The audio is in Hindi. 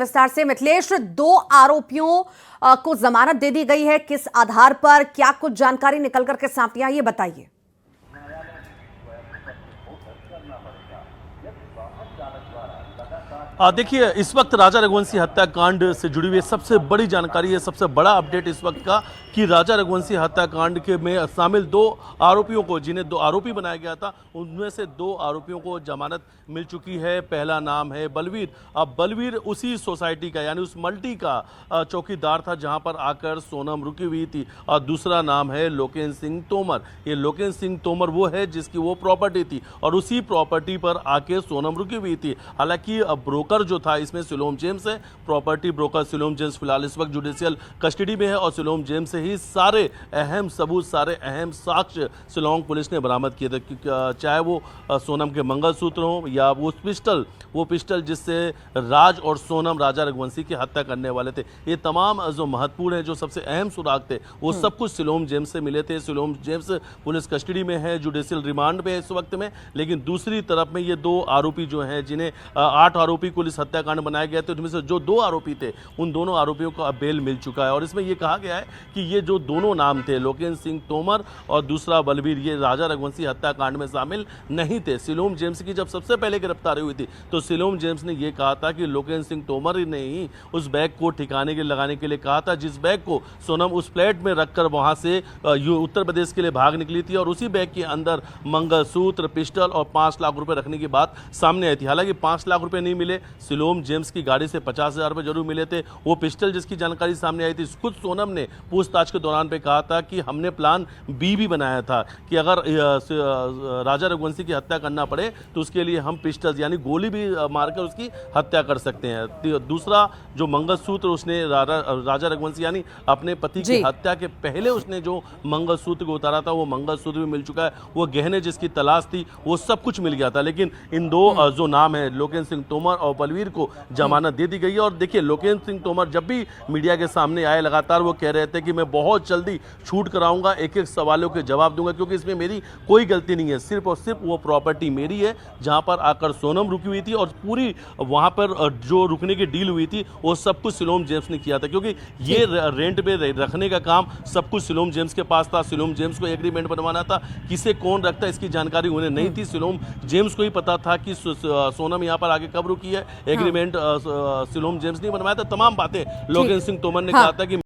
विस्तार से मिथिलेश, दो आरोपियों को जमानत दे दी गई है। किस आधार पर, क्या कुछ जानकारी निकल करके सामने आई, ये बताइए। देखिए, इस वक्त राजा रघुवंशी हत्याकांड से जुड़ी हुई सबसे बड़ी जानकारी है, सबसे बड़ा अपडेट इस वक्त का कि राजा रघुवंशी हत्याकांड के में शामिल दो आरोपियों को, जिन्हें दो आरोपी बनाया गया था, उनमें से दो आरोपियों को जमानत मिल चुकी है। पहला नाम है बलवीर। अब बलवीर उसी सोसाइटी का, यानी उस मल्टी का चौकीदार था जहां पर आकर सोनम रुकी हुई थी। और दूसरा नाम है लोकेन सिंह तोमर। ये लोकेन सिंह तोमर वो है जिसकी वो प्रॉपर्टी थी और उसी प्रॉपर्टी पर आके सोनम रुकी हुई थी। हालांकि ब्रोकर जो था इसमें सिलोम जेम्स है, प्रॉपर्टी ब्रोकर सिलोम जेम्स फिलहाल इस वक्त जुडिशियल कस्टडी में है और सिलोम जेम्स से ही सारे अहम सबूत, सारे अहम साक्ष्य शिलोंग पुलिस ने बरामद किए थे। चाहे वो सोनम के मंगलसूत्र हो या वो पिस्टल जिससे राज और सोनम राजा रघुवंशी की हत्या करने वाले थे। ये तमाम जो महत्वपूर्ण है, जो सबसे अहम सुराग थे, वो सब कुछ सिलोम जेम्स से मिले थे। सिलोम जेम्स पुलिस कस्टडी में है, जुडिशियल रिमांड पे है इस वक्त में। लेकिन दूसरी तरफ में ये दो आरोपी जो हैं, जिन्हें 8 आरोपी पुलिस हत्याकांड बनाए गए थे, उनमें से जो दो आरोपी थे, उन दोनों आरोपियों को अब बेल मिल चुका है। और इसमें यह कहा गया है कि ये जो दोनों नाम थे, लोकेन सिंह तोमर और दूसरा बलवीर, ये राजा रघुवंशी हत्याकांड में शामिल नहीं थे। सिलोम जेम्स की जब सबसे पहले गिरफ्तारी हुई थी तो सिलोम जेम्स ने यह कहा था कि लोकेन सिंह तोमर ने ही उस बैग को ठिकाने के लगाने के लिए कहा था, जिस बैग को सोनम उस फ्लैट में रखकर वहां से उत्तर प्रदेश के लिए भाग निकली थी। और उसी बैग के अंदर मंगलसूत्र, पिस्टल और 5 लाख रुपए रखने की बात सामने आई थी। हालांकि 5 लाख रुपए नहीं मिले, सिलोम जेम्स की गाड़ी से 50,000 रुपए जरूर मिले थे। वो पिस्टल जिसकी जानकारी सामने आई थी, खुद सोनम ने पूछताछ के दौरान पे कहा था कि हमने प्लान बी भी बनाया था कि अगर राजा रघुवंशी की हत्या करना पड़े तो उसके लिए हम पिस्टल यानी गोली भी मारकर उसकी हत्या कर सकते हैं। दूसरा जो मंगलसूत्र उसने राजा रघुवंशी यानी अपने पति की हत्या के पहले उसने जो मंगलसूत्र को उतारा था, वो मंगलसूत्र भी मिल चुका है। वो गहने जिसकी तलाश थी वो सब कुछ मिल गया था। लेकिन इन दो जो नाम है, लोकेन सिंह तोमर और बलवीर को जमानत दे दी गई है। और देखिए, लोकेन सिंह तोमर जब भी मीडिया के सामने आए, लगातार वो कह रहे थे कि मैं बहुत जल्दी छूट कराऊंगा, एक एक सवालों के जवाब दूंगा, क्योंकि इसमें मेरी कोई गलती नहीं है। सिर्फ और सिर्फ वो प्रॉपर्टी मेरी है जहां पर आकर सोनम रुकी हुई थी और पूरी वहां पर जो रुकने की डील हुई थी वो सब कुछ सिलोम जेम्स ने किया था, क्योंकि ये रेंट पे रखने का काम सब कुछ सिलोम जेम्स के पास था। सिलोम जेम्स को एग्रीमेंट बनवाना था, किसे कौन रखता इसकी जानकारी उन्हें नहीं थी। सिलोम जेम्स को ही पता था कि सोनम यहाँ पर आगे कब रुकी है। एग्रीमेंट सिलोम जेम्स ने बनवाया था। तमाम बातें लोकेन सिंह तोमर ने कहा था कि